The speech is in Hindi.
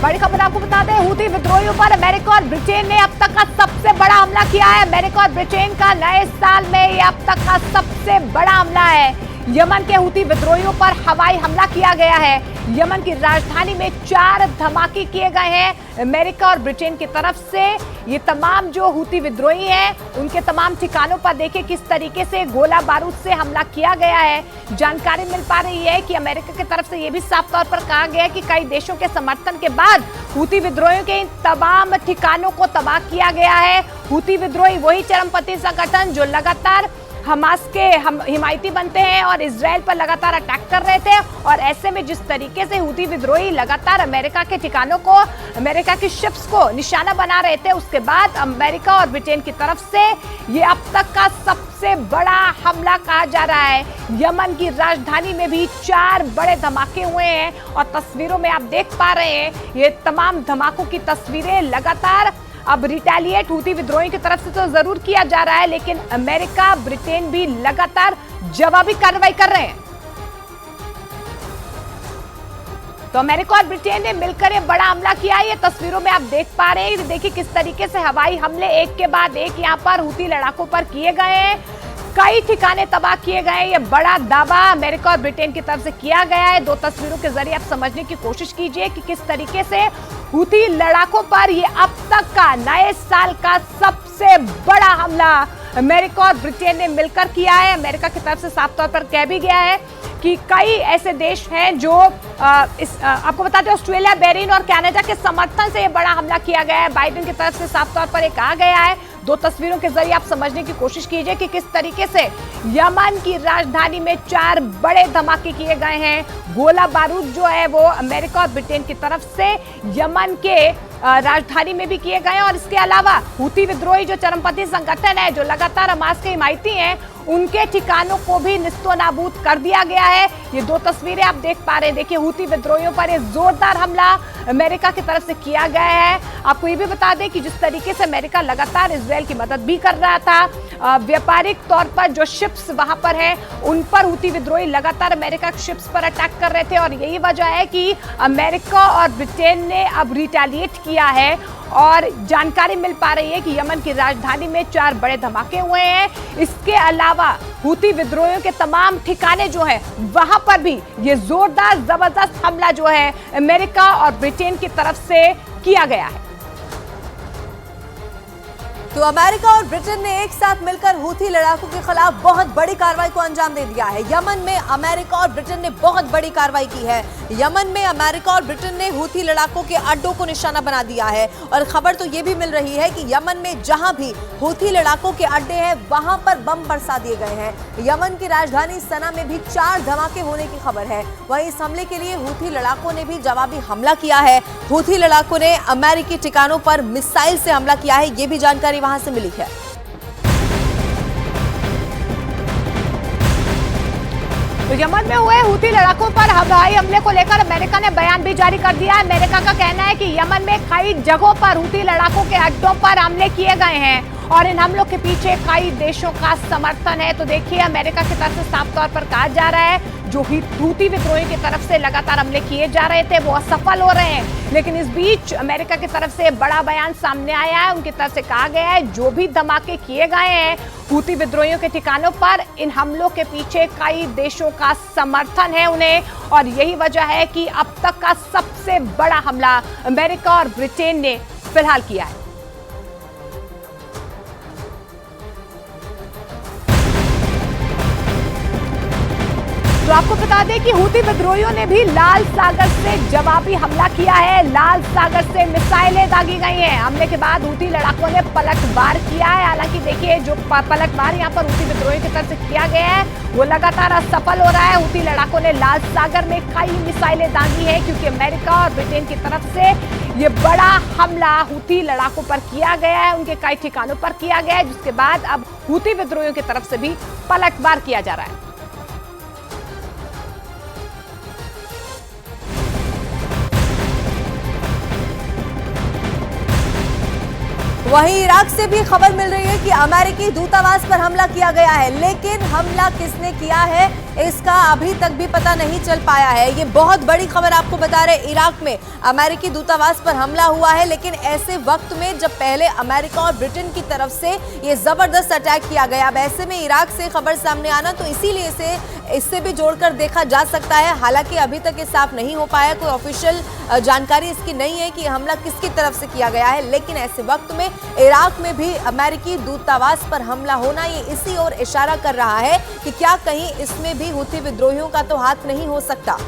बड़ी खबर आपको बता दें, हूती विद्रोहियों पर अमेरिका और ब्रिटेन ने अब तक का सबसे बड़ा हमला किया है। अमेरिका और ब्रिटेन का नए साल में ये अब तक का सबसे बड़ा हमला है। यमन के हूती विद्रोहियों पर हवाई हमला किया गया है। यमन की राजधानी में 4 धमाके किए गए हैं अमेरिका और ब्रिटेन की तरफ से। ये तमाम जो हूती विद्रोही हैं उनके तमाम ठिकानों पर देखिए किस तरीके से गोला बारूद से हमला किया गया है। जानकारी मिल पा रही है कि अमेरिका की तरफ से ये भी साफ तौर पर कहा गया है कि कई देशों के समर्थन के बाद हूती विद्रोहियों के इन तमाम ठिकानों को तबाह किया गया है। हूती विद्रोही वही चरमपंथी संगठन जो लगातार हमास के हिमायती बनते हैं और इजराइल पर लगातार अटैक कर रहे थे, और ऐसे में जिस तरीके से हूती विद्रोही लगातार अमेरिका के ठिकानों को, अमेरिका की शिप्स को निशाना बना रहे थे, उसके बाद अमेरिका और ब्रिटेन की तरफ से ये अब तक का सबसे बड़ा हमला कहा जा रहा है। यमन की राजधानी में भी 4 बड़े धमाके हुए हैं और तस्वीरों में आप देख पा रहे हैं ये तमाम धमाकों की तस्वीरें। लगातार अब रिटेलिएट हूती विद्रोहियों की तरफ से तो जरूर किया जा रहा है, लेकिन अमेरिका ब्रिटेन भी लगातार जवाबी कार्रवाई कर रहे हैं। तो अमेरिका और ब्रिटेन ने मिलकर ये बड़ा हमला किया है। ये तस्वीरों में आप देख पा रहे हैं, देखिए किस तरीके से हवाई हमले एक के बाद एक यहां पर हूती लड़ाकों पर किए गए हैं। कई ठिकाने तबाह किए गए। ये बड़ा दावा अमेरिका और ब्रिटेन की तरफ से किया गया है। 2 तस्वीरों के जरिए आप समझने की कोशिश कीजिए कि किस तरीके से हूती लड़ाकों पर ये अब तक का नए साल का सबसे बड़ा हमला अमेरिका और ब्रिटेन ने मिलकर किया है। अमेरिका की तरफ से साफ तौर पर कह भी गया है कि कई ऐसे देश हैं जो आपको बताते हैं ऑस्ट्रेलिया, बहरीन और कनाडा के समर्थन से ये बड़ा हमला किया गया है। बाइडेन की तरफ से साफ तौर पर ये कहा गया है। 2 तस्वीरों के जरिए आप समझने की कोशिश कीजिए कि किस तरीके से यमन की राजधानी में 4 बड़े धमाके किए गए हैं। गोला बारूद जो है वो अमेरिका और ब्रिटेन की तरफ से यमन के राजधानी में भी किए गए, और इसके अलावा हूती विद्रोही जो चरमपंथी संगठन है जो लगातार हमास के हिमायती हैं उनके ठिकानों को भी निस्तो नाबूद कर दिया गया है। ये 2 तस्वीरें आप देख पा रहे हैं। देखिए हूती विद्रोहियों पर ये जोरदार हमला अमेरिका की तरफ से किया गया है। आपको ये भी बता दें कि जिस तरीके से अमेरिका लगातार इजराइल की मदद भी कर रहा था, व्यापारिक तौर पर जो शिप्स वहां पर है उन पर हूती विद्रोही लगातार अमेरिका की शिप्स पर अटैक कर रहे थे, और यही वजह है कि अमेरिका और ब्रिटेन ने अब रिटेलिएट किया है। और जानकारी मिल पा रही है कि यमन की राजधानी में 4 बड़े धमाके हुए हैं। इसके अलावा हूती विद्रोहियों के तमाम ठिकाने जो है वहां पर भी ये जोरदार जबरदस्त हमला जो है अमेरिका और ब्रिटेन की तरफ से किया गया है। तो अमेरिका और ब्रिटेन ने एक साथ मिलकर हूथी लड़ाकों के खिलाफ बहुत बड़ी कार्रवाई को अंजाम दे दिया है। यमन में अमेरिका और ब्रिटेन ने बहुत बड़ी कार्रवाई की है। यमन में अमेरिका और ब्रिटेन ने हूथी लड़ाकों के अड्डों को निशाना बना दिया है, और खबर तो ये भी मिल रही है कि यमन में जहां भी हूथी लड़ाकों के अड्डे हैं वहां पर बम बरसा दिए गए हैं। यमन की राजधानी सना में भी 4 धमाके होने की खबर है। वहीं इस हमले के लिए हूथी लड़ाकों ने भी जवाबी हमला किया है। हूथी लड़ाकों ने अमेरिकी ठिकानों पर मिसाइल से हमला किया है, ये भी जानकारी वहां से मिली है। तो यमन में हुए हूती लड़ाकों पर हवाई हमले को लेकर अमेरिका ने बयान भी जारी कर दिया है। अमेरिका का कहना है कि यमन में कई जगहों पर हूती लड़ाकों के अड्डों पर हमले किए गए हैं और इन हमलों के पीछे कई देशों का समर्थन है। तो देखिए अमेरिका की तरफ से साफ तौर पर कहा जा रहा है जो हूती विद्रोही की तरफ से लगातार हमले किए जा रहे थे वो असफल हो रहे हैं, लेकिन इस बीच अमेरिका की तरफ से बड़ा बयान सामने आया है। उनकी तरफ से कहा गया है जो भी धमाके किए गए हैं हूती विद्रोहियों के ठिकानों पर, इन हमलों के पीछे कई देशों का समर्थन है उन्हें, और यही वजह है कि अब तक का सबसे बड़ा हमला अमेरिका और ब्रिटेन ने फिलहाल किया है। तो आपको बता दें कि हूती विद्रोहियों ने भी लाल सागर से जवाबी हमला किया है। लाल सागर से मिसाइलें दागी गई हैं। हमले के बाद हूती लड़ाकों ने पलटवार किया है। हालांकि देखिए जो पलटवार यहां पर हूती विद्रोहियों की तरफ से किया गया है वो लगातार असफल हो रहा है। हूती लड़ाकों ने लाल सागर में कई मिसाइलें दागी है, क्योंकि अमेरिका और ब्रिटेन की तरफ से ये बड़ा हमला हूती लड़ाकों पर किया गया है, उनके कई ठिकानों पर किया गया है, जिसके बाद अब हूती विद्रोहियों की तरफ से भी पलटवार किया जा रहा है। वहीं इराक से भी खबर मिल रही है कि अमेरिकी दूतावास पर हमला किया गया है, लेकिन हमला किसने किया है इसका अभी तक भी पता नहीं चल पाया है। ये बहुत बड़ी खबर आपको बता रहे, इराक में अमेरिकी दूतावास पर हमला हुआ है, लेकिन ऐसे वक्त में जब पहले अमेरिका और ब्रिटेन की तरफ से ये जबरदस्त अटैक किया गया, अब ऐसे में इराक से खबर सामने आना, तो इसीलिए इससे भी जोड़कर देखा जा सकता है। हालांकि अभी तक ये साफ नहीं हो पाया, कोई ऑफिशियल जानकारी इसकी नहीं है कि हमला किसकी तरफ से किया गया है, लेकिन ऐसे वक्त में इराक में भी अमेरिकी दूतावास पर हमला होना ये इसी ओर इशारा कर रहा है कि क्या कहीं इसमें भी हूथी विद्रोहियों का तो हाथ नहीं हो सकता।